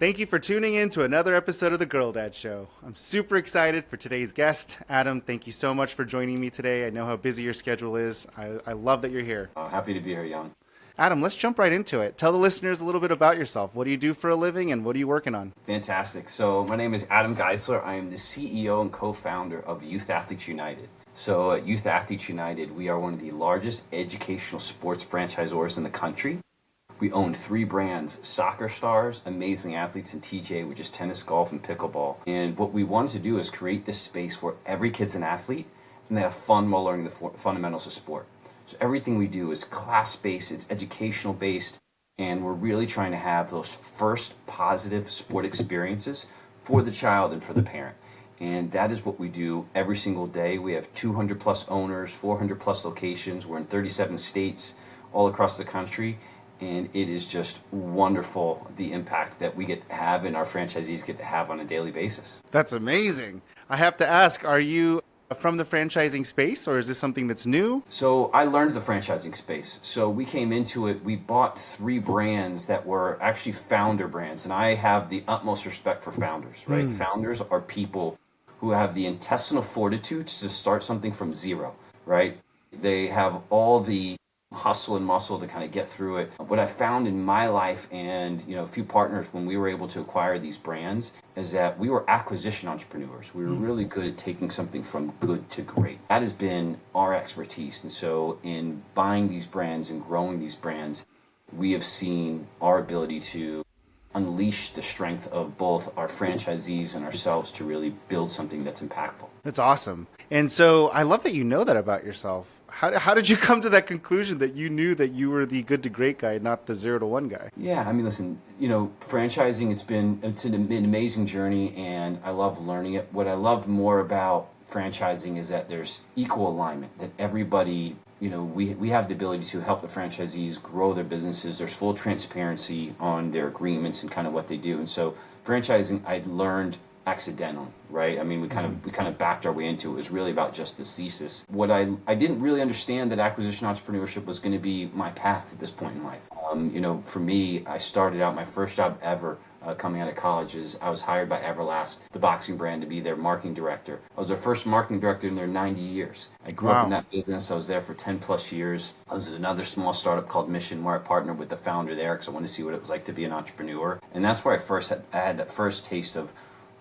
Thank you for tuning in to another episode of The Girl Dad Show. I'm super excited for today's guest. Adam, thank you so much for joining me today. I know how busy your schedule is. I love that you're here. Happy to be here, Young. Adam, let's jump right into it. Tell the listeners a little bit about yourself. What do you do for a living and what are you working on? Fantastic. So my name is Adam Geisler. I am the CEO and co-founder of Youth Athletes United. So at Youth Athletes United, we are one of the largest educational sports franchisors in the country. We own 3 brands: Soccer Stars, Amazing Athletes, and TJ, which is tennis, golf, and pickleball. And what we wanted to do is create this space where every kid's an athlete and they have fun while learning the fundamentals of sport. So everything we do is class-based, it's educational-based, and we're really trying to have those first positive sport experiences for the child and for the parent. And that is what we do every single day. We have 200 plus owners, 400 plus locations. We're in 37 states all across the country. And it is just wonderful, the impact that we get to have and our franchisees get to have on a daily basis. That's amazing. I have to ask, are you from the franchising space or is this something that's new? So I learned the franchising space. So we came into it, we bought 3 brands that were actually founder brands. And I have the utmost respect for founders, right? Founders are people who have the intestinal fortitude to start something from zero, right? They have all the hustle and muscle to kind of get through it. What I found in my life and a few partners when we were able to acquire these brands is that we were acquisition entrepreneurs. We were really good at taking something from good to great. That has been our expertise. And so in buying these brands and growing these brands, we have seen our ability to unleash the strength of both our franchisees and ourselves to really build something that's impactful. That's awesome. And so I love that you know that about yourself. How did you come to that conclusion that you knew that you were the good to great guy, not the 0 to 1 guy? Yeah, I mean, listen, franchising, it's an amazing journey, and I love learning it. What I love more about franchising is that there's equal alignment, that everybody, we have the ability to help the franchisees grow their businesses. There's full transparency on their agreements and kind of what they do. And so franchising, I learned accidentally, right? I mean, we kind of backed our way into it. It was really about just this thesis. What I didn't really understand that acquisition entrepreneurship was going to be my path at this point in life. For me, I started out my first job ever coming out of college is I was hired by Everlast, the boxing brand, to be their marketing director. I was their first marketing director in their 90 years. I grew up in that business. I was there for 10 plus years. I was at another small startup called Mission where I partnered with the founder there because I wanted to see what it was like to be an entrepreneur. And that's where I had that first taste of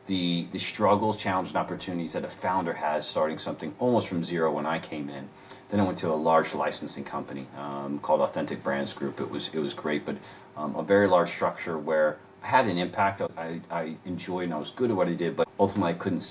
the struggles, challenges, and opportunities that a founder has starting something almost from zero when I came in. Then I went to a large licensing company called Authentic Brands Group. It was great, but a very large structure where I had an impact. I enjoyed and I was good at what I did, but ultimately I couldn't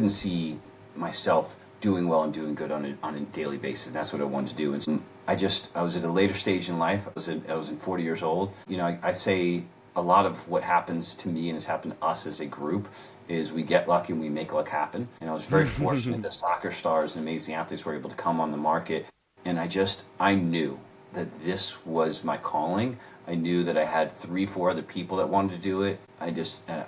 see myself doing well and doing good on a daily basis. And that's what I wanted to do. And I was at a later stage in life. I was in 40 years old. I say a lot of what happens to me and has happened to us as a group is we get lucky and we make luck happen. And I was very fortunate that Soccer Stars and Amazing Athletes were able to come on the market. And I knew that this was my calling. I knew that I had 3-4 other people that wanted to do it. I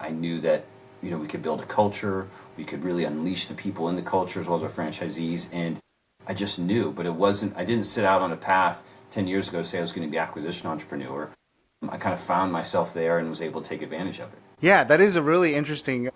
knew that, we could build a culture. We could really unleash the people in the culture as well as our franchisees. And I just knew, but I didn't sit out on a path 10 years ago to say I was going to be acquisition entrepreneur. I kind of found myself there and was able to take advantage of it. Yeah, that is a really interesting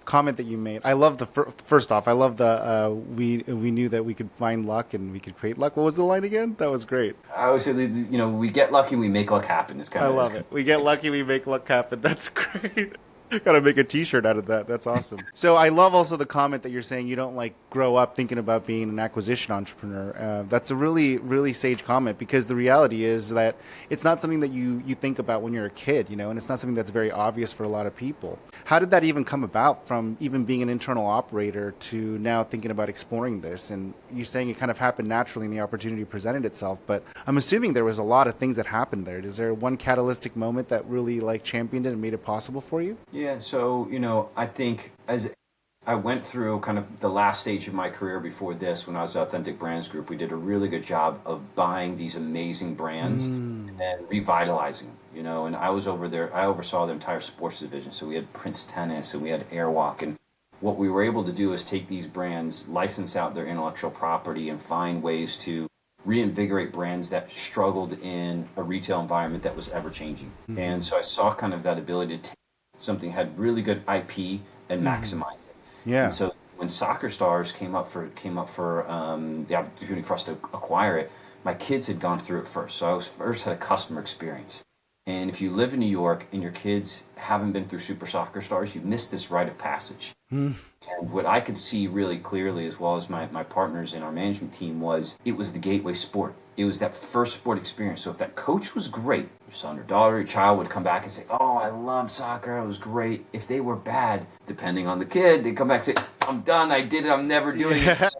comment that you made. I love first off, I love the we knew that we could find luck and we could create luck. What was the line again? That was great. I always say, we get lucky and we make luck happen. I love it. We get lucky, we make luck happen. That's great. Gotta make a t-shirt out of that. That's awesome. So I love also the comment that you're saying you don't grow up thinking about being an acquisition entrepreneur. That's a really, really sage comment because the reality is that it's not something that you think about when you're a kid, and it's not something that's very obvious for a lot of people. How did that even come about from even being an internal operator to now thinking about exploring this? And you're saying it kind of happened naturally and the opportunity presented itself, but I'm assuming there was a lot of things that happened there. Is there one catalytic moment that really championed it and made it possible for you? Yeah, so, I think as I went through kind of the last stage of my career before this, when I was at Authentic Brands Group, we did a really good job of buying these amazing brands and revitalizing them, and I was over there, I oversaw the entire sports division. So we had Prince Tennis and we had Airwalk, and what we were able to do is take these brands, license out their intellectual property and find ways to reinvigorate brands that struggled in a retail environment that was ever changing. And so I saw kind of that ability to take something had really good IP and maximize it. Yeah. And so when Soccer Stars came up for the opportunity for us to acquire it, my kids had gone through it first. So I was first had a customer experience. And if you live in New York and your kids haven't been through Super Soccer Stars, you miss this rite of passage. And what I could see really clearly, as well as my partners in our management team, was it was the gateway sport. It was that first sport experience. So if that coach was great, your son or daughter, your child would come back and say, oh, I loved soccer, it was great. If they were bad, depending on the kid, they'd come back and say, I'm done, I did it, I'm never doing it.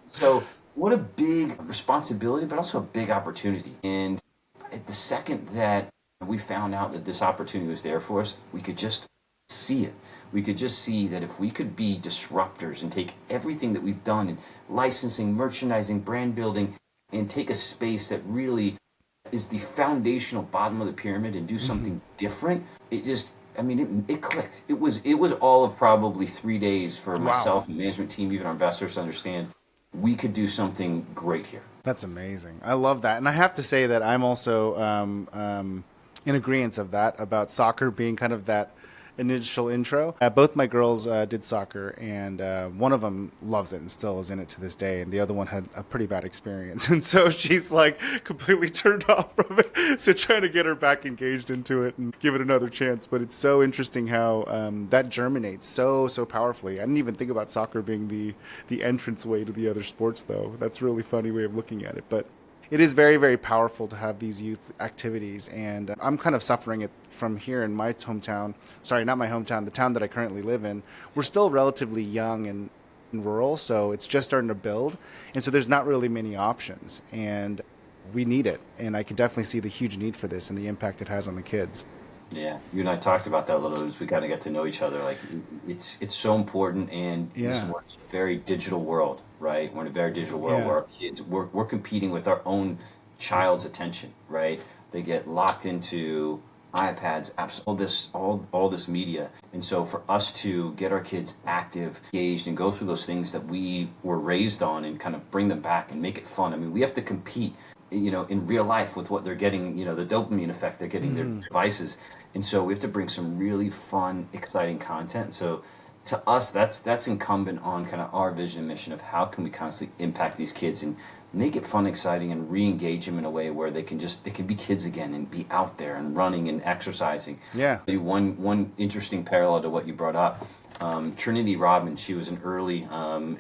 So what a big responsibility, but also a big opportunity. And at the second that we found out that this opportunity was there for us, we could just see it. We could just see that if we could be disruptors and take everything that we've done in licensing, merchandising, brand building, and take a space that really is the foundational bottom of the pyramid and do something different, it just, I mean, it clicked. It was all of probably 3 days for myself and management team, even our investors, to understand we could do something great here. That's amazing. I love that. And I have to say that I'm also in agreement of that, about soccer being kind of that initial intro. Both my girls did soccer, and one of them loves it and still is in it to this day, and the other one had a pretty bad experience, and so she's like completely turned off from it. So trying to get her back engaged into it and give it another chance. But it's so interesting how that germinates so powerfully. I didn't even think about soccer being the entrance way to the other sports, though. That's a really funny way of looking at it. But it is very, very powerful to have these youth activities, and I'm kind of suffering it from here in my hometown. Sorry, not my hometown, the town that I currently live in. We're still relatively young and rural, so it's just starting to build, and so there's not really many options, and we need it, and I can definitely see the huge need for this and the impact it has on the kids. Yeah, you and I talked about that a little as we kind of get to know each other. Like, it's so important, and this is we're in a very digital world, right? We're in a very digital world where our kids, we're competing with our own child's attention, right? They get locked into iPads, apps, all this media, and so for us to get our kids active, engaged, and go through those things that we were raised on, and kind of bring them back and make it fun. I mean, we have to compete, in real life with what they're getting, the dopamine effect they're getting their devices. And so we have to bring some really fun, exciting content. So to us, that's incumbent on kind of our vision and mission of how can we constantly impact these kids and make it fun, exciting, and re-engage them in a way where they can be kids again and be out there and running and exercising. Yeah. One interesting parallel to what you brought up, Trinity Robbins, she was an early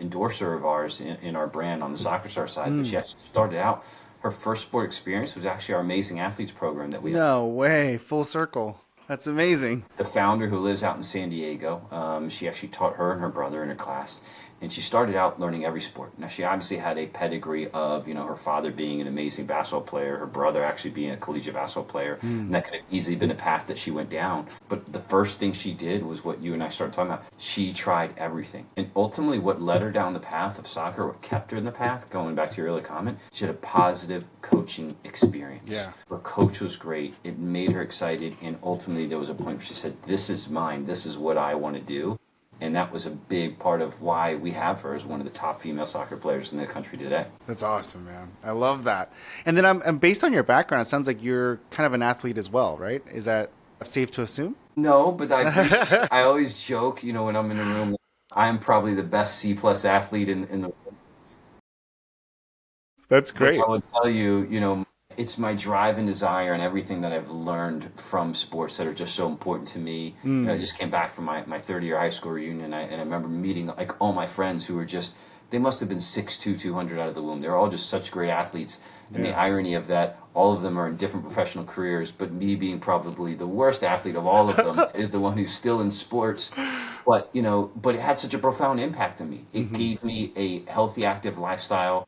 endorser of ours in our brand on the Soccer Star side, but she actually started out, her first sport experience was actually our Amazing Athletes program that we have. No way, full circle. That's amazing. The founder, who lives out in San Diego, she actually taught her and her brother in her class, and she started out learning every sport. Now, she obviously had a pedigree of, her father being an amazing basketball player, her brother actually being a collegiate basketball player, and that could have easily been a path that she went down. But the first thing she did was what you and I started talking about. She tried everything. And ultimately, what led her down the path of soccer, what kept her in the path, going back to your earlier comment, she had a positive coaching experience. Yeah. Her coach was great. It made her excited, and ultimately there was a point where she said, this is mine. This is what I want to do. And that was a big part of why we have her as one of the top female soccer players in the country today. That's awesome, man. I love that. And then I'm based on your background, it sounds like you're kind of an athlete as well, right? Is that safe to assume? No, but I always joke, when I'm in a room, I'm probably the best C+ athlete in the room. That's great. But I would tell you, it's my drive and desire and everything that I've learned from sports that are just so important to me. I just came back from my 30-year high school reunion, and I remember meeting like all my friends who were just, they must have been 6'2", 200 out of the womb. They were all just such great athletes. And the irony of that, all of them are in different professional careers, but me being probably the worst athlete of all of them is the one who's still in sports. But, but it had such a profound impact on me. It gave me a healthy, active lifestyle.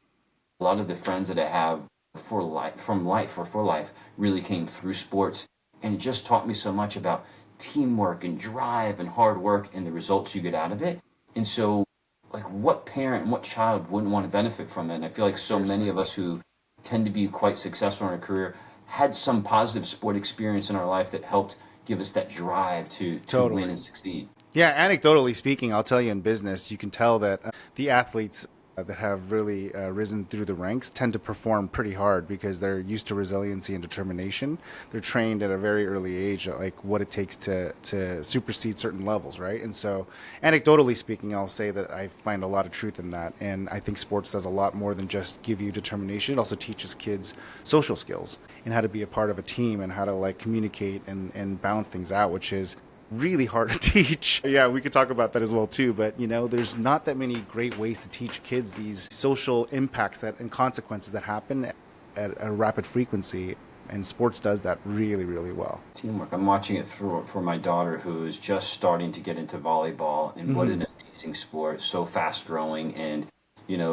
A lot of the friends that I have for life really came through sports, and it just taught me so much about teamwork and drive and hard work and the results you get out of it. And so, like, what parent and what child wouldn't want to benefit from it? And I feel like so many of us who tend to be quite successful in our career had some positive sport experience in our life that helped give us that drive to win and succeed. Yeah, anecdotally speaking, I'll tell you, in business, you can tell that the athletes that have really risen through the ranks tend to perform pretty hard because they're used to resiliency and determination. They're trained at a very early age at like what it takes to supersede certain levels, right? And so, anecdotally speaking, I'll say that I find a lot of truth in that. And I think sports does a lot more than just give you determination. It also teaches kids social skills and how to be a part of a team and how to like communicate and balance things out, which is really hard to teach. Yeah, we could talk about that as well too, but there's not that many great ways to teach kids these social impacts that and consequences that happen at a rapid frequency, and sports does that really, really well. Teamwork. I'm watching it through for my daughter who is just starting to get into volleyball, and what an amazing sport, so fast growing, and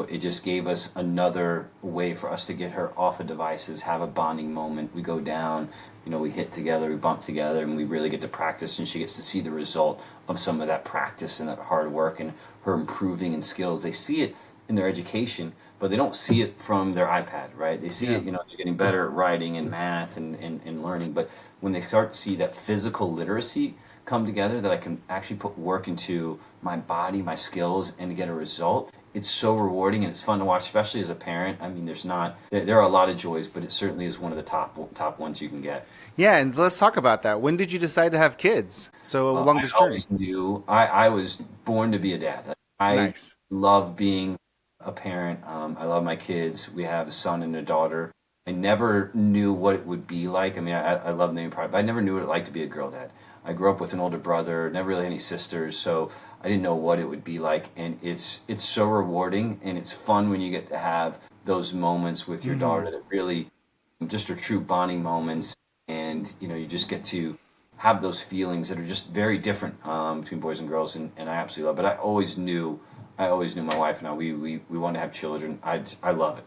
it just gave us another way for us to get her off of devices, have a bonding moment. We go down, we hit together, we bump together, and we really get to practice, and she gets to see the result of some of that practice and that hard work and her improving in skills. They see it in their education, but they don't see it from their iPad, right? They see it, they're getting better at writing and math and learning, but when they start to see that physical literacy come together, that I can actually put work into my body, my skills, and to get a result, it's so rewarding and it's fun to watch, especially as a parent. I mean, there are a lot of joys, but it certainly is one of the top ones you can get. Yeah, and let's talk about that. When did you decide to have kids? So along this I journey. always knew I was born to be a dad. I Nice. love being a parent. I love my kids. We have a son and a daughter. I never knew what it would be like. I mean, I love naming pride, but I never knew what it like to be a girl dad. I grew up with an older brother, never really had any sisters, so I didn't know what it would be like. And it's so rewarding, and it's fun when you get to have those moments with your daughter that really just are true bonding moments. And you just get to have those feelings that are just very different between boys and girls, and I absolutely love it. But I always knew my wife and I, we wanted to have children. I love it.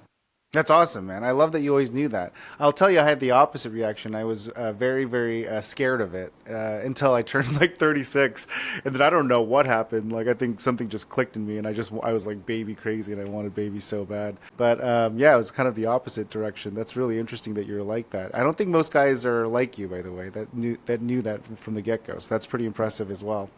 That's awesome, man. I love that you always knew that. I'll tell you, I had the opposite reaction. I was very, very scared of it until I turned like 36, and then I don't know what happened. Like I think something just clicked in me, and I was like baby crazy, and I wanted baby so bad. But yeah, it was kind of the opposite direction. That's really interesting that you're like that. I don't think most guys are like you, by the way, that knew that from the get go. So that's pretty impressive as well.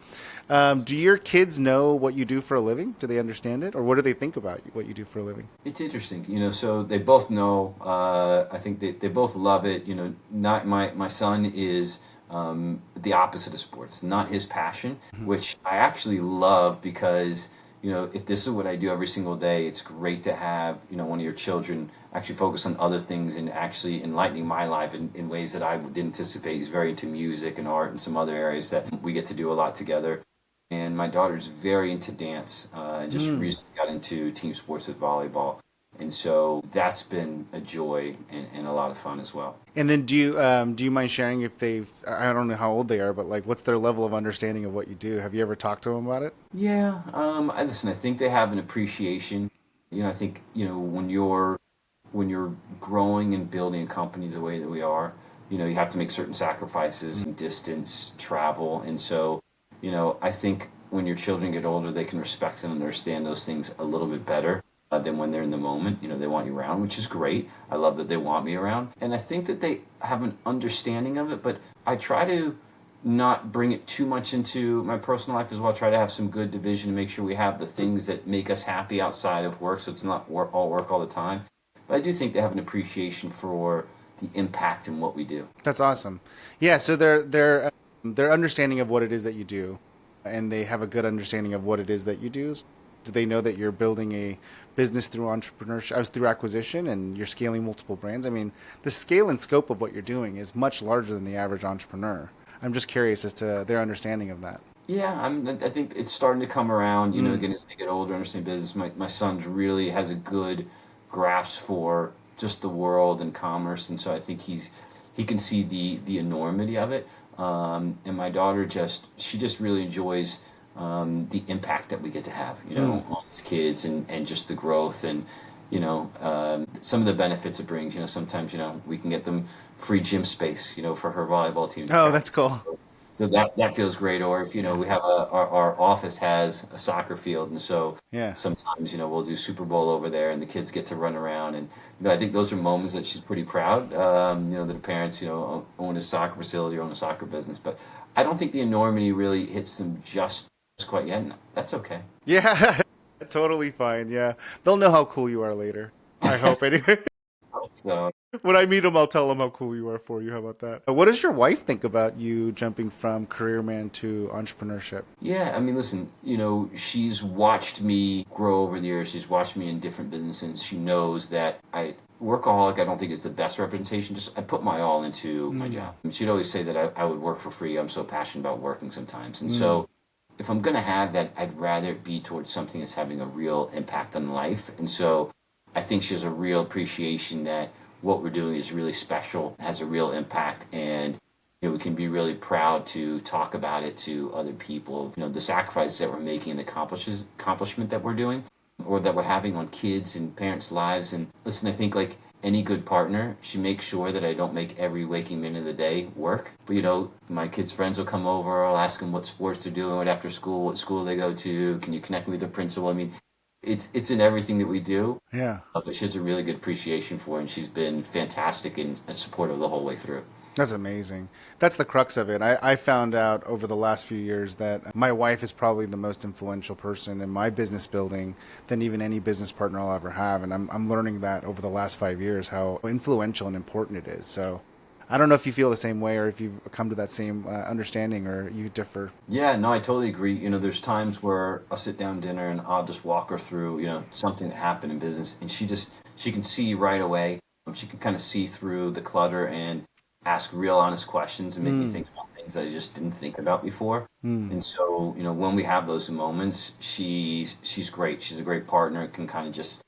Do your kids know what you do for a living? Do they understand it, or what do they think about what you do for a living? It's interesting, so they both know. I think they both love it. Not my son is the opposite of sports, not his passion, which I actually love because if this is what I do every single day, it's great to have one of your children actually focus on other things and actually enlightening my life in ways that I didn't anticipate. He's very into music and art and some other areas that we get to do a lot together. And my daughter's very into dance and just recently got into team sports with volleyball. And so that's been a joy and a lot of fun as well. And then do you mind sharing if I don't know how old they are, but like what's their level of understanding of what you do? Have you ever talked to them about it? Yeah. Listen, I think they have an appreciation. I think, when you're growing and building a company the way that we are, you have to make certain sacrifices, distance, travel. And so, I think when your children get older, they can respect and understand those things a little bit better than when they're in the moment. They want you around, which is great. I love that they want me around. And I think that they have an understanding of it, but I try to not bring it too much into my personal life as well. I try to have some good division to make sure we have the things that make us happy outside of work, so it's not all work all the time. But I do think they have an appreciation for the impact in what we do. That's awesome. Yeah, so their understanding of what it is that you do, and they have a good understanding of what it is that you do. Do they know that you're building a business through entrepreneurship, through acquisition, and you're scaling multiple brands? I mean, the scale and scope of what you're doing is much larger than the average entrepreneur. I'm just curious as to their understanding of that. Yeah, I think it's starting to come around. Again, as they get older, understand business. My son really has a good grasp for just the world and commerce, and so I think he can see the enormity of it. And my daughter she just really enjoys the impact that we get to have, on these kids and just the growth and, some of the benefits it brings. Sometimes, we can get them free gym space, for her volleyball team. Oh, that's cool. So that feels great. Or if, we have our office has a soccer field. And so sometimes, we'll do Super Bowl over there and the kids get to run around. And, I think those are moments that she's pretty proud, that the parents, own a soccer facility or own a soccer business. But I don't think the enormity really hits them just quite yet. And that's okay. Yeah. Totally fine. Yeah. They'll know how cool you are later. I hope anyway. So When I meet them, I'll tell them how cool you are for you. How about that? What does your wife think about you jumping from career man to entrepreneurship? yeah, I mean, listen, she's watched me grow over the years. She's watched me in different businesses. She knows that workaholic, I don't think is the best representation. Just I put my all into my job. And she'd always say that I would work for free. I'm so passionate about working sometimes. And so if I'm going to have that, I'd rather it be towards something that's having a real impact on life. And so I think she has a real appreciation that what we're doing is really special, has a real impact, and we can be really proud to talk about it to other people. The sacrifices that we're making and the accomplishment that we're doing, or that we're having on kids and parents' lives. And listen, I think like any good partner, she makes sure that I don't make every waking minute of the day work. But my kids' friends will come over. I'll ask them what sports they're doing after school, what school they go to. Can you connect me with the principal? I mean, it's in everything that we do. Yeah. But she has a really good appreciation for it, and she's been fantastic and supportive the whole way through. That's amazing. That's the crux of it. I found out over the last few years that my wife is probably the most influential person in my business building than even any business partner I'll ever have. And I'm learning that over the last 5 years, how influential and important it is. So I don't know if you feel the same way or if you've come to that same understanding or you differ. Yeah, no, I totally agree. There's times where I'll sit down dinner and I'll just walk her through, something that happened in business, and she can see right away. She can kind of see through the clutter and ask real honest questions and make me think about things that I just didn't think about before. And so, when we have those moments, she's great. She's a great partner, can kind of just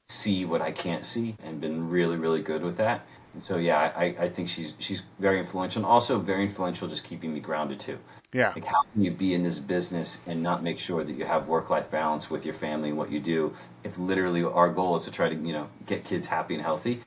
see what I can't see, and been really, really good with that. And so, yeah, I think she's very influential, and also very influential just keeping me grounded too. Yeah. Like, how can you be in this business and not make sure that you have work-life balance with your family and what you do, if literally our goal is to try to, get kids happy and healthy?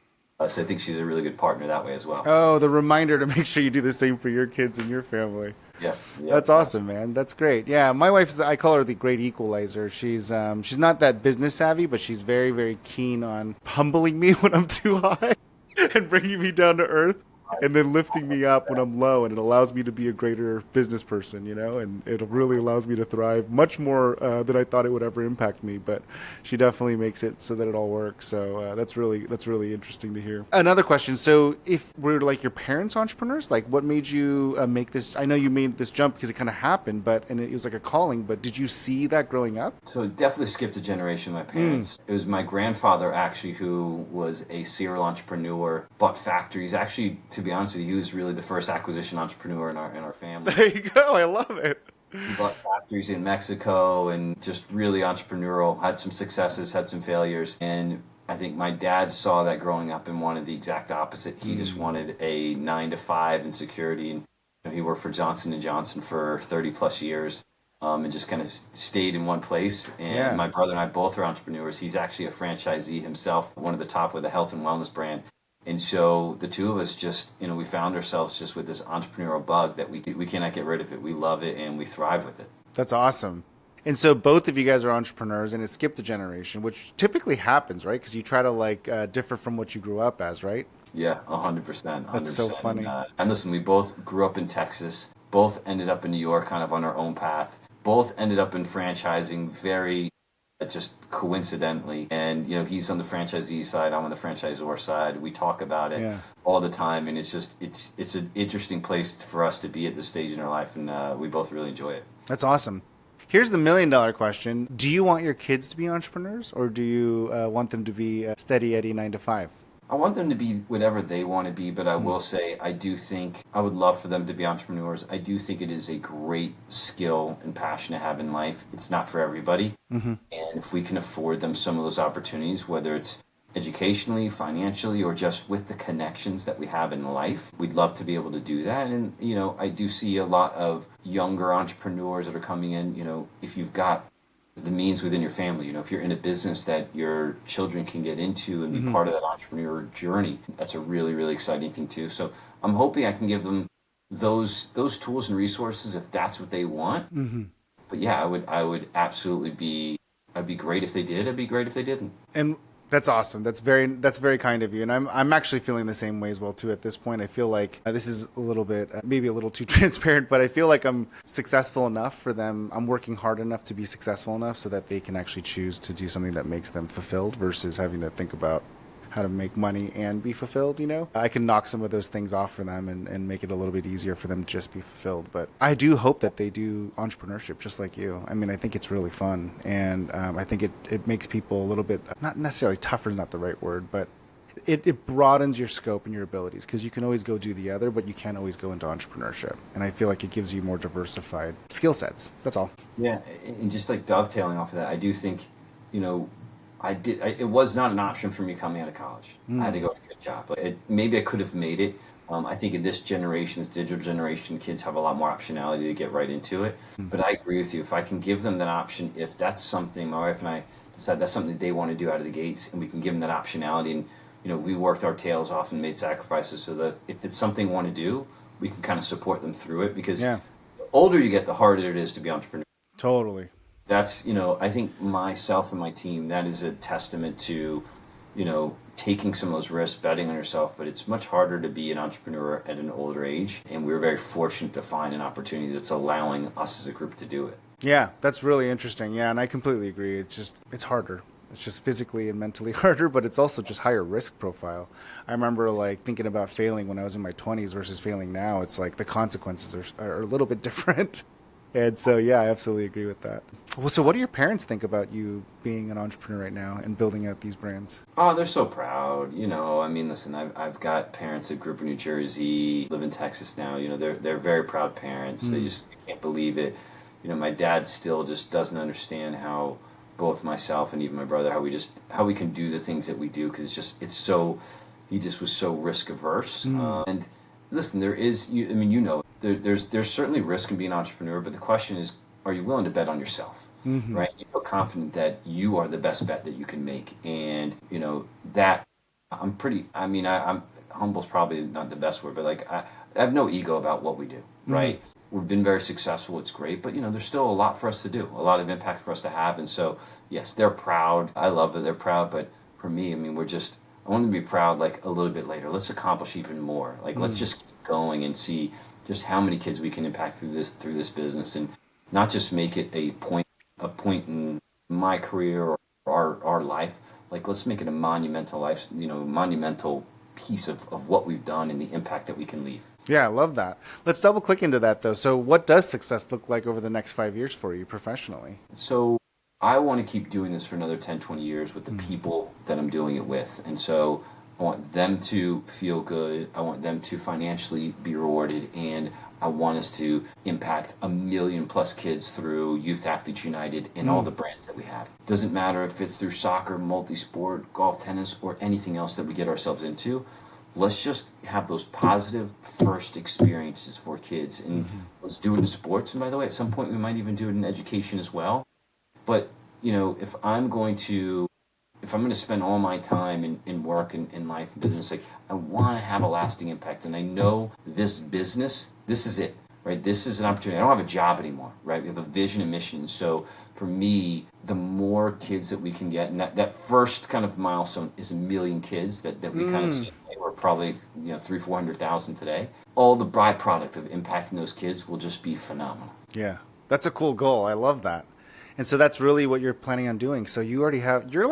So I think she's a really good partner that way as well. Oh, the reminder to make sure you do the same for your kids and your family. Yeah, That's awesome, man. That's great. Yeah, my wife I call her the great equalizer. She's not that business savvy, but she's very, very keen on humbling me when I'm too high and bringing me down to earth, and then lifting me up when I'm low, and it allows me to be a greater business person, and it really allows me to thrive much more than I thought it would ever impact me. But she definitely makes it so that it all works. So that's really interesting to hear. Another question. So if we're like your parents entrepreneurs, like what made you make this? I know you made this jump because it kind of happened, and it was like a calling. But did you see that growing up? So it definitely skipped a generation of my parents. It was my grandfather actually who was a serial entrepreneur, bought factories. Actually, to be honest with you, he was really the first acquisition entrepreneur in our family. There you go. I love it. He bought factories in Mexico and just really entrepreneurial, had some successes, had some failures. And I think my dad saw that growing up and wanted the exact opposite. He just wanted a 9 to 5 in security. And he worked for Johnson & Johnson for 30 plus years. And just kind of stayed in one place. And my brother and I both are entrepreneurs. He's actually a franchisee himself, one of the top with a health and wellness brand. And so the two of us just, we found ourselves just with this entrepreneurial bug that we cannot get rid of it. We love it and we thrive with it. That's awesome. And so both of you guys are entrepreneurs, and it skipped a generation, which typically happens, right? Because you try to differ from what you grew up as, right? Yeah, 100%. That's so funny. And listen, we both grew up in Texas, both ended up in New York kind of on our own path, both ended up in franchising very just coincidentally. And he's on the franchisee side, I'm on the franchisor side. We talk about it all the time, and it's an interesting place for us to be at this stage in our life, and we both really enjoy it. That's awesome. Here's the $1 million question. Do you want your kids to be entrepreneurs, or do you want them to be steady Eddie 9 to 5? I want them to be whatever they want to be, but I will say I do think I would love for them to be entrepreneurs. I do think it is a great skill and passion to have in life. It's not for everybody. And if we can afford them some of those opportunities, whether it's educationally, financially, or just with the connections that we have in life, we'd love to be able to do that. And, I do see a lot of younger entrepreneurs that are coming in, if you've got the means within your family, if you're in a business that your children can get into and be part of that entrepreneur journey, that's a really, really exciting thing too. So I'm hoping I can give them those tools and resources if that's what they want. But yeah, I would absolutely I'd be great if they did. I'd be great if they didn't. And That's awesome. That's very kind of you, and I'm actually feeling the same way as well too. At this point, I feel like this is a little bit maybe a little too transparent, but I feel like I'm successful enough for them. I'm working hard enough to be successful enough so that they can actually choose to do something that makes them fulfilled versus having to think about how to make money and be fulfilled, I can knock some of those things off for them and make it a little bit easier for them to just be fulfilled. But I do hope that they do entrepreneurship just like you. I mean, I think it's really fun. And I think it makes people a little bit, not necessarily tougher is not the right word, but it broadens your scope and your abilities because you can always go do the other, but you can't always go into entrepreneurship. And I feel like it gives you more diversified skill sets. That's all. Yeah, and just like dovetailing off of that, I do think, it was not an option for me coming out of college. I had to go to a good job. Maybe I could have made it. I think in this generation, this digital generation, kids have a lot more optionality to get right into it. But I agree with you. If I can give them that option, if that's something my wife and I decide that's something they want to do out of the gates, and we can give them that optionality, and we worked our tails off and made sacrifices so that if it's something we want to do, we can kind of support them through it. Because the older you get, the harder it is to be entrepreneur. Totally. That's, I think myself and my team, that is a testament to, taking some of those risks, betting on yourself. But it's much harder to be an entrepreneur at an older age. And we're very fortunate to find an opportunity that's allowing us as a group to do it. Yeah, that's really interesting. Yeah, and I completely agree. It's harder. It's just physically and mentally harder, but it's also just higher risk profile. I remember thinking about failing when I was in my 20s versus failing now. It's like the consequences are a little bit different. And so, yeah, I absolutely agree with that. Well, so what do your parents think about you being an entrepreneur right now and building out these brands? Oh, they're so proud. I mean, listen, I've got parents that grew up in New Jersey, live in Texas now. They're very proud parents. They can't believe it. My dad still just doesn't understand how both myself and even my brother, how we can do the things that we do, because he just was so risk averse. And listen, there's certainly risk in being an entrepreneur, but the question is, are you willing to bet on yourself? Right? You feel confident that you are the best bet that you can make. And, that I'm humble's probably not the best word, but I have no ego about what we do, right? We've been very successful. It's great, but there's still a lot for us to do, a lot of impact for us to have. And so, yes, they're proud. I love that they're proud, but for me, I want them to be proud a little bit later. Let's accomplish even more. Let's just keep going and see just how many kids we can impact through this business, and not just make it a point in my career or our life. Let's make it a monumental monumental piece of what we've done and the impact that we can leave. Yeah, I love that. Let's double click into that though. So what does success look like over the next 5 years for you professionally? So I want to keep doing this for another 10, 20 years with the people that I'm doing it with. And so I want them to feel good. I want them to financially be rewarded. And I want us to impact 1 million plus kids through Youth Athletes United and all the brands that we have. Doesn't matter if it's through soccer, multi-sport, golf, tennis, or anything else that we get ourselves into. Let's just have those positive first experiences for kids. And let's do it in sports. And by the way, at some point we might even do it in education as well. But, if I'm going to spend all my time in work and in life and business, I want to have a lasting impact. And I know this business, this is it, right? This is an opportunity. I don't have a job anymore, right? We have a vision and mission. So for me, the more kids that we can get, and that first kind of milestone is 1 million kids that we kind of see. We're probably 300,000-400,000 today. All the byproduct of impacting those kids will just be phenomenal. Yeah, that's a cool goal. I love that. And so that's really what you're planning on doing. So you're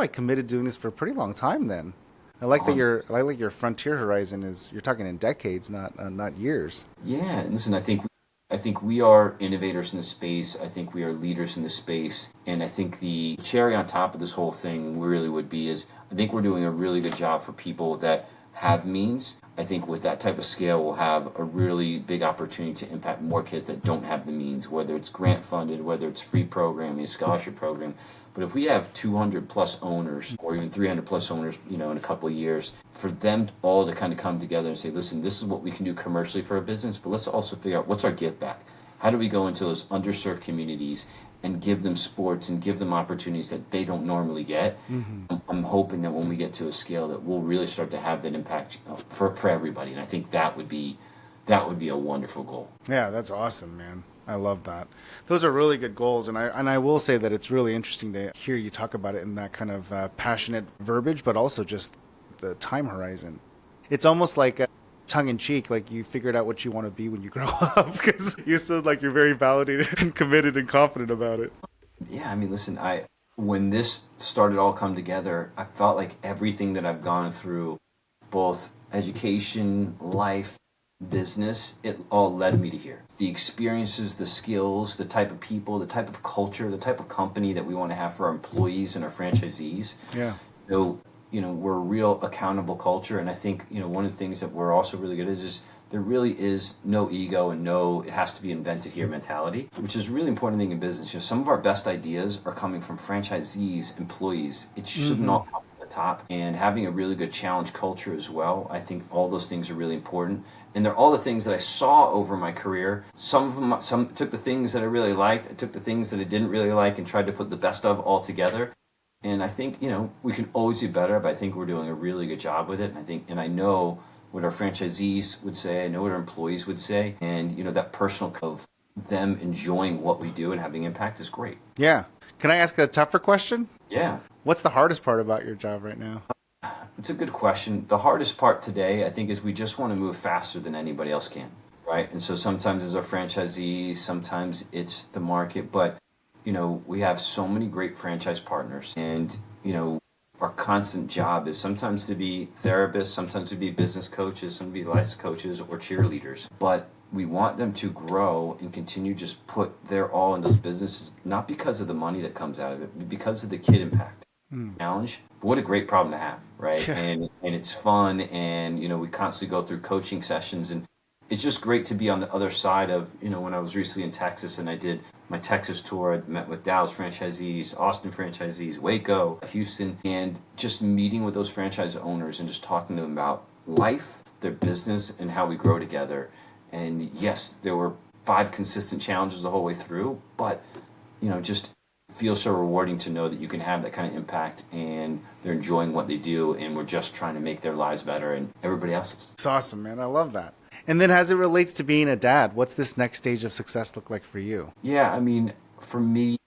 committed to doing this for a pretty long time then. I like that your frontier horizon you're talking in decades, not years. Yeah, and listen, I think we are innovators in the space. I think we are leaders in the space. And I think the cherry on top of this whole thing really would be I think we're doing a really good job for people that have means. I think with that type of scale, we'll have a really big opportunity to impact more kids that don't have the means, whether it's grant funded, whether it's free programming, scholarship program. But if we have 200 plus owners or even 300 plus owners, in a couple of years, for them all to kind of come together and say, listen, this is what we can do commercially for a business, but let's also figure out what's our give back. How do we go into those underserved communities and give them sports and give them opportunities that they don't normally get? I'm hoping that when we get to a scale that we'll really start to have that impact for everybody. And I think that would be that would be a wonderful goal. Yeah, that's awesome, man. I love that. Those are really good goals, and I will say that it's really interesting to hear you talk about it in that kind of passionate verbiage, but also just the time horizon. It's almost like tongue in cheek, like you figured out what you want to be when you grow up, because you sound like you're very validated and committed and confident about it. Yeah, I mean, listen, when this started all come together, I felt like everything that I've gone through, both education, life, business, it all led me to here. The experiences, the skills, the type of people, the type of culture, the type of company that we want to have for our employees and our franchisees. Yeah. So, we're a real accountable culture. And I think, one of the things that we're also really good at is there really is no ego and no, it has to be invented here mentality, which is a really important thing in business. Some of our best ideas are coming from franchisees, employees. It shouldn't all come from the top. And having a really good challenge culture as well, I think all those things are really important. And they're all the things that I saw over my career. Some took the things that I really liked, I took the things that I didn't really like and tried to put the best of all together. And I think, we can always do better, but I think we're doing a really good job with it. And I know what our franchisees would say, I know what our employees would say, and that personal of them enjoying what we do and having impact is great. Yeah. Can I ask a tougher question? Yeah. What's the hardest part about your job right now? It's a good question. The hardest part today, I think, is we just want to move faster than anybody else can, right? And so sometimes it's our franchisees, sometimes it's the market, but we have so many great franchise partners, and our constant job is sometimes to be therapists, sometimes to be business coaches, some to be life coaches or cheerleaders. But we want them to grow and continue just put their all in those businesses, not because of the money that comes out of it, but because of the kid impact. Challenge. But what a great problem to have, right? Yeah. And it's fun, and we constantly go through coaching sessions, and it's just great to be on the other side of, when I was recently in Texas and I did my Texas tour, I met with Dallas franchisees, Austin franchisees, Waco, Houston, and just meeting with those franchise owners and just talking to them about life, their business, and how we grow together. And yes, there were 5 consistent challenges the whole way through, but, just feels so rewarding to know that you can have that kind of impact and they're enjoying what they do, and we're just trying to make their lives better and everybody else's. It's awesome, man. I love that. And then as it relates to being a dad, what's this next stage of success look like for you? Yeah, I mean, for me,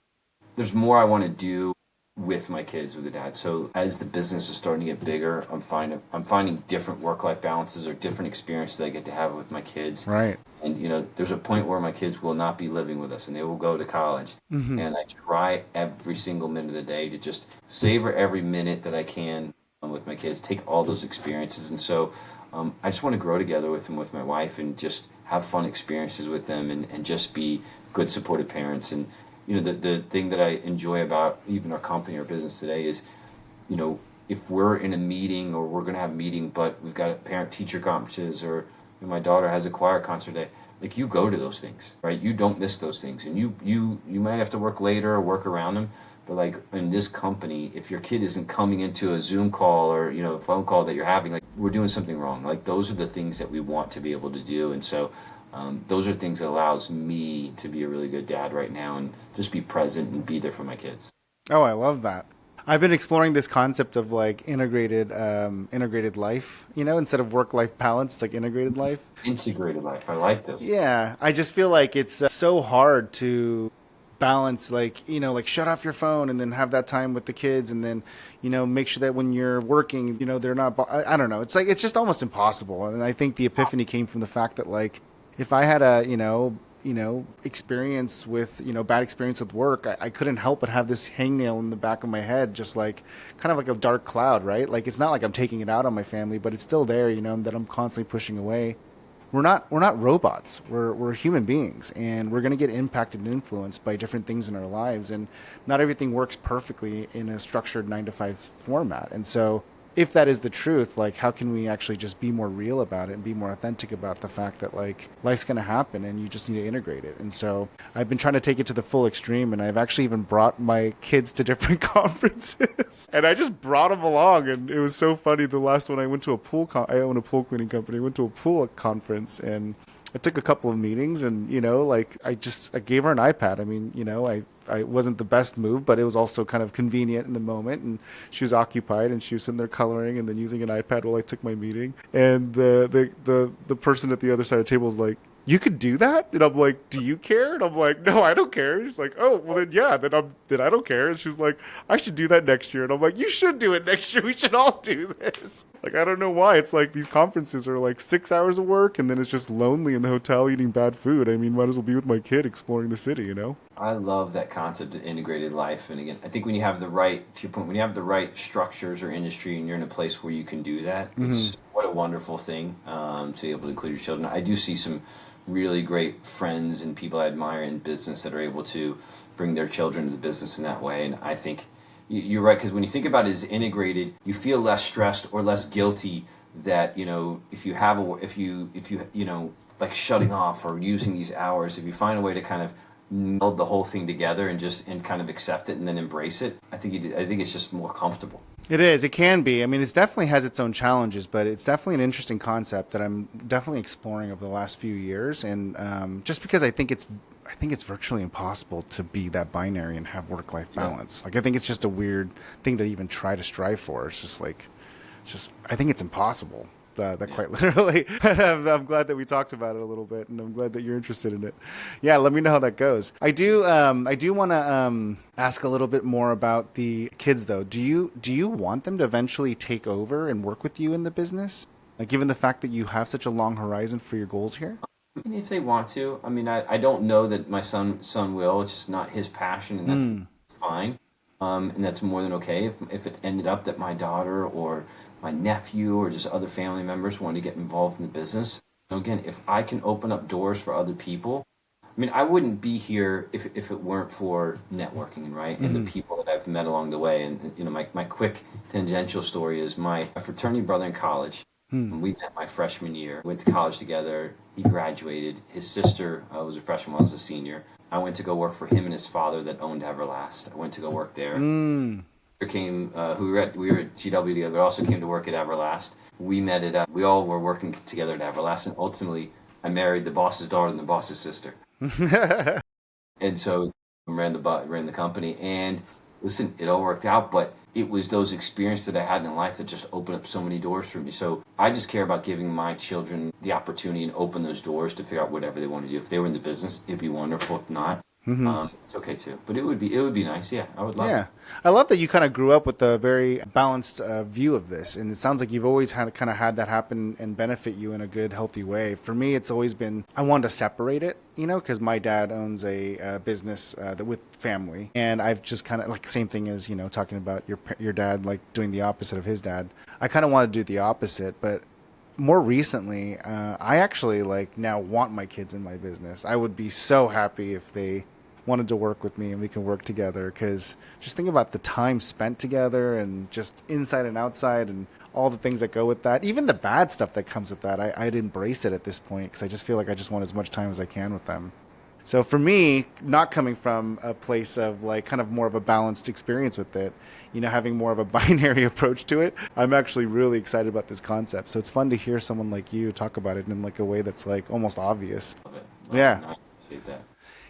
there's more I want to do with my kids, with the dad. So as the business is starting to get bigger, I'm finding different work-life balances or different experiences I get to have with my kids. Right. And there's a point where my kids will not be living with us and they will go to college. Mm-hmm. And I try every single minute of the day to just savor every minute that I can with my kids, take all those experiences. And so I just want to grow together with them, with my wife, and just have fun experiences with them, and just be good, supportive parents. And the thing that I enjoy about even our company or business today is, if we're in a meeting or we're going to have a meeting, but we've got a parent-teacher conferences, or my daughter has a choir concert day, like, you go to those things, right? You don't miss those things, and you might have to work later or work around them. But like in this company, if your kid isn't coming into a Zoom call or a phone call that you're having, like, we're doing something wrong. Like, those are the things that we want to be able to do, and so those are things that allows me to be a really good dad right now and just be present and be there for my kids. Oh, I love that. I've been exploring this concept of like integrated life, instead of work-life balance, it's like integrated life. Integrated life. I like this. Yeah, I just feel like it's so hard to balance, like shut off your phone and then have that time with the kids, and then make sure that when you're working they're not I don't know, it's like it's just almost impossible. And I think the epiphany came from the fact that, like, if I had a experience with bad experience with work, I couldn't help but have this hangnail in the back of my head, just like kind of like a dark cloud, right? Like, it's not like I'm taking it out on my family, but it's still there, that I'm constantly pushing away. We're not robots. We're human beings, and we're going to get impacted and influenced by different things in our lives, and not everything works perfectly in a structured 9-to-5 format. And so if that is the truth, like, how can we actually just be more real about it and be more authentic about the fact that, like, life's going to happen and you just need to integrate it? And so I've been trying to take it to the full extreme, and I've actually even brought my kids to different conferences, and I just brought them along. And it was so funny. The last one, I went to I own a pool cleaning company. I went to a pool conference, and I took a couple of meetings, and like I gave her an iPad. I mean, I wasn't the best move, but it was also kind of convenient in the moment, and she was occupied, and she was sitting there coloring and then using an iPad while I took my meeting. And the person at the other side of the table was like, "You could do that?" And I'm like, "Do you care?" And I'm like, "No, I don't care." She's like, "Oh, well then yeah, then I don't care." And she's like, "I should do that next year." And I'm like, "You should do it next year. We should all do this." Like, I don't know why. It's like these conferences are like 6 hours of work, and then it's just lonely in the hotel eating bad food. I mean, might as well be with my kid exploring the city. I love that concept of integrated life. And again, I think when you have the right, to your point, when you have the right structures or industry and you're in a place where you can do that, it's what a wonderful thing to be able to include your children. I do see some really great friends and people I admire in business that are able to bring their children to the business in that way. And I think you're right, because when you think about it as integrated, you feel less stressed or less guilty that, if you have like shutting off or using these hours, if you find a way to kind of meld the whole thing together and kind of accept it and then embrace it, I think it's just more comfortable. It is. It can be. I mean, it definitely has its own challenges, but it's definitely an interesting concept that I'm definitely exploring over the last few years. And just because I think it's virtually impossible to be that binary and have work-life balance. Like, I think it's just a weird thing to even try to strive for. It's just I think it's impossible. Quite literally. I'm glad that we talked about it a little bit, and I'm glad that you're interested in it. Yeah, let me know how that goes. I do want to ask a little bit more about the kids, though. Do you want them to eventually take over and work with you in the business, given the fact that you have such a long horizon for your goals here? If they want to, I mean, I don't know that my son will. It's just not his passion, and that's fine. And that's more than okay. If it ended up that my daughter or my nephew or just other family members want to get involved in the business. Again, if I can open up doors for other people, I mean, I wouldn't be here if it weren't for networking, right? And the people that I've met along the way. And, my quick tangential story is my fraternity brother in college. We met my freshman year, went to college together. He graduated. His sister was a freshman, I was a senior. I went to go work for him and his father that owned Everlast. I went to go work there. Came we were at GW together, but also came to work at Everlast. We met we all were working together at Everlast, and ultimately I married the boss's daughter and the boss's sister. And so ran the company, and listen, it all worked out, but it was those experiences that I had in life that just opened up so many doors for me. So I just care about giving my children the opportunity and open those doors to figure out whatever they want to do. If they were in the business, it'd be wonderful. If not, it's okay too. But it would be nice. Yeah, I would love it. Yeah, I love that you kind of grew up with a very balanced view of this, and it sounds like you've always had that happen and benefit you in a good, healthy way. For me, it's always been I wanted to separate it, because my dad owns a business with family, and I've just kind of like same thing as talking about your dad like doing the opposite of his dad. I kind of want to do the opposite, but more recently, I actually now want my kids in my business. I would be so happy if they wanted to work with me and we can work together, because just think about the time spent together and just inside and outside and all the things that go with that, even the bad stuff that comes with that. I'd embrace it at this point, because I just feel like I just want as much time as I can with them. So for me, not coming from a place of kind of more of a balanced experience with it, having more of a binary approach to it, I'm actually really excited about this concept. So it's fun to hear someone like you talk about it in a way that's almost obvious. Love it. Yeah. I appreciate that.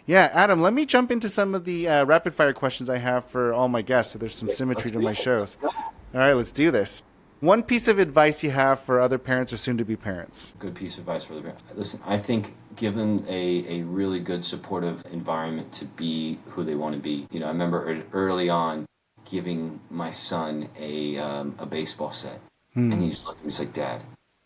Yeah, Adam, let me jump into some of the rapid fire questions I have for all my guests, so there's some symmetry to my shows. All right, let's do this. One piece of advice you have for other parents or soon-to-be parents? Good piece of advice for the parents. Listen, I think given a really good supportive environment to be who they want to be. I remember early on giving my son a baseball set, and he just looked at me, he's like, "Dad,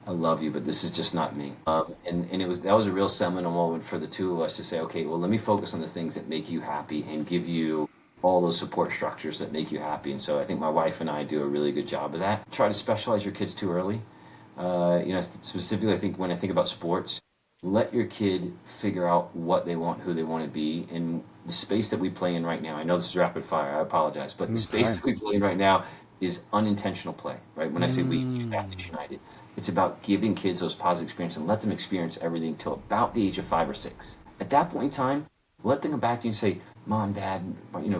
I love you, but this is just not me." And that was a real seminal moment for the two of us to say, okay, well, let me focus on the things that make you happy and give you all those support structures that make you happy. And so I think my wife and I do a really good job of that. Try to specialize your kids too early. Specifically, I think when I think about sports, let your kid figure out what they want, who they want to be. In the space that we play in right now, I know this is rapid fire, I apologize, but the space that we play in right now is unintentional play, right? When I say we, Youth Athletes United, it's about giving kids those positive experiences and let them experience everything till about the age of 5 or 6. At that point in time, let them come back to you and say, Mom, Dad,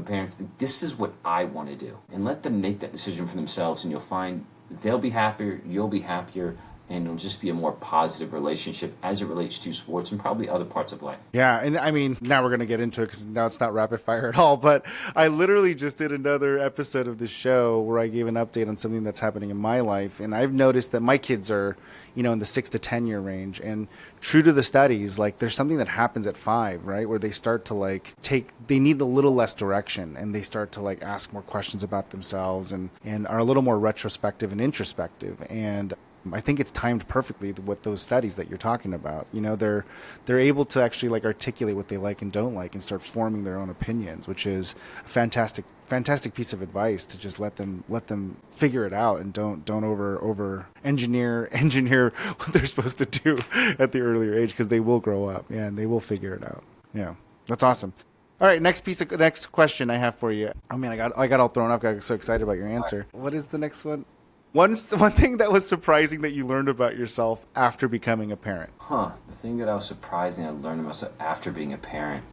parents, this is what I want to do. And let them make that decision for themselves, and you'll find they'll be happier, you'll be happier, and it'll just be a more positive relationship as it relates to sports and probably other parts of life. Yeah, and I mean, now we're going to get into it because now it's not rapid fire at all, but I literally just did another episode of this show where I gave an update on something that's happening in my life, and I've noticed that my kids are, in the 6 to 10 year range, and true to the studies, like there's something that happens at 5, right, where they start to like they need a little less direction, and they start to like ask more questions about themselves and are a little more retrospective and introspective, and I think it's timed perfectly with those studies that you're talking about. They're able to actually like articulate what they like and don't like and start forming their own opinions, which is a fantastic piece of advice to just let them figure it out and don't over engineer what they're supposed to do at the earlier age, because they will grow up, and they will figure it out. Yeah, that's awesome. All right, next question I have for you. Oh man, I got all thrown up. I got so excited about your answer. What is the next one? One thing that was surprising that you learned about yourself after becoming a parent. The thing that I was surprised I learned about myself after being a parent.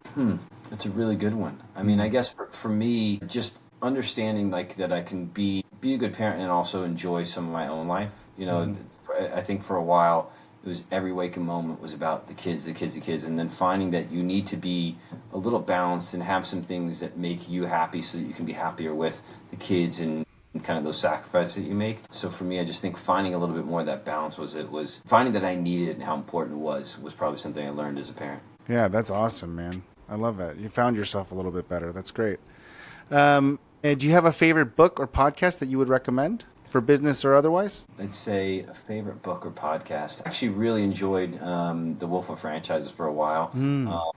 That's a really good one. I mean, I guess for me, just understanding like that I can be a good parent and also enjoy some of my own life. I think for a while it was every waking moment was about the kids, and then finding that you need to be a little balanced and have some things that make you happy so that you can be happier with the kids and kind of those sacrifices that you make. So for me, I just think finding a little bit more of that balance was finding that I needed it, and how important it was probably something I learned as a parent. Yeah, that's awesome, man. I love that. You found yourself a little bit better. That's great. Do you have a favorite book or podcast that you would recommend for business or otherwise? I'd say a favorite book or podcast. I actually really enjoyed The Wolf of Franchises for a while.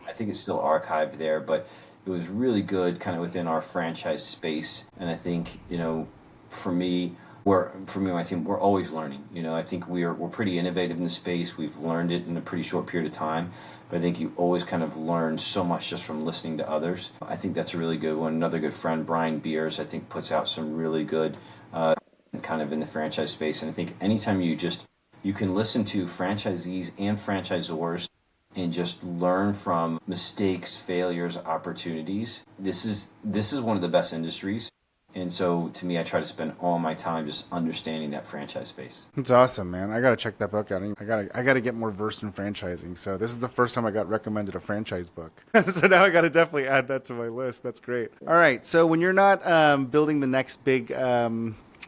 I think it's still archived there, but it was really good kind of within our franchise space. And I think, for me and my team, we're always learning. I think we're pretty innovative in the space. We've learned it in a pretty short period of time, but I think you always kind of learn so much just from listening to others. I think that's a really good one. Another good friend, Brian Beers, I think puts out some really good kind of in the franchise space. And I think anytime you can listen to franchisees and franchisors and just learn from mistakes, failures, opportunities. This is one of the best industries. And so, to me, I try to spend all my time just understanding that franchise space. It's awesome, man. I got to check that book out. I got to get more versed in franchising. So this is the first time I got recommended a franchise book. So now I got to definitely add that to my list. That's great. All right. So when you're not building the next big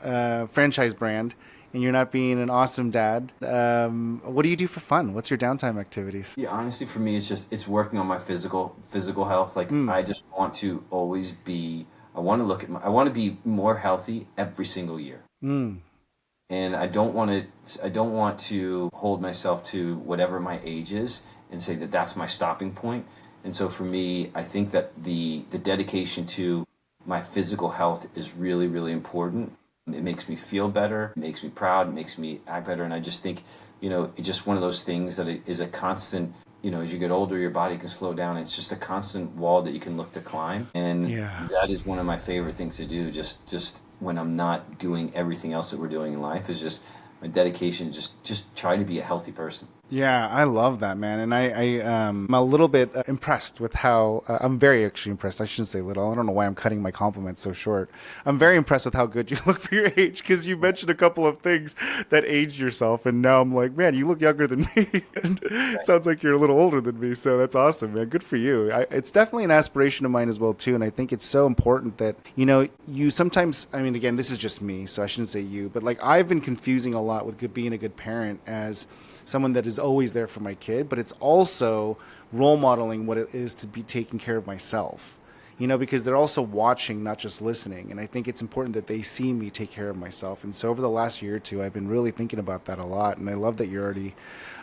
franchise brand, and you're not being an awesome dad, what do you do for fun? What's your downtime activities? Yeah, honestly, for me, it's working on my physical health. Like I just want to always be. I want to be more healthy every single year. And I don't want to hold myself to whatever my age is and say that that's my stopping point. And so for me, I think that the dedication to my physical health is really, really important. It makes me feel better, it makes me proud, it makes me act better. And I just think, it's just one of those things that it is a constant, as you get older, your body can slow down. It's just a constant wall that you can look to climb. And that is one of my favorite things to do, just when I'm not doing everything else that we're doing in life, is just my dedication, just try to be a healthy person. Yeah, I love that, man. And I'm a little bit impressed with how, I'm very actually impressed. I shouldn't say little. I don't know why I'm cutting my compliments so short. I'm very impressed with how good you look for your age, because you mentioned a couple of things that aged yourself. And now I'm like, man, you look younger than me. And it sounds like you're a little older than me. So that's awesome, man. Good for you. It's definitely an aspiration of mine as well, too. And I think it's so important that, you sometimes, I mean, again, this is just me, so I shouldn't say you, but like I've been confusing a lot with being a good parent as someone that is always there for my kid, but it's also role modeling what it is to be taking care of myself, because they're also watching, not just listening. And I think it's important that they see me take care of myself. And so over the last year or two, I've been really thinking about that a lot. And I love that you're already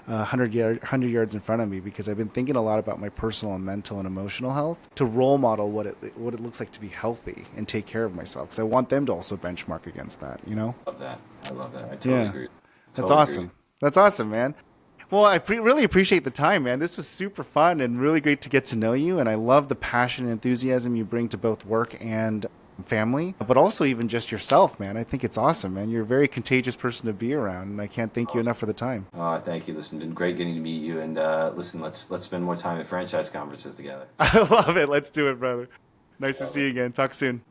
100 yards in front of me, because I've been thinking a lot about my personal and mental and emotional health to role model what it looks like to be healthy and take care of myself, because I want them to also benchmark against that, I love that. I totally agree. That's awesome. That's awesome, man. Well, I really appreciate the time, man. This was super fun and really great to get to know you. And I love the passion and enthusiasm you bring to both work and family, but also even just yourself, man. I think it's awesome, man. You're a very contagious person to be around, and I can't thank you enough for the time. Oh, thank you. Listen, it's been great getting to meet you. And listen, let's spend more time at franchise conferences together. I love it. Let's do it, brother. Nice to see you again. Talk soon.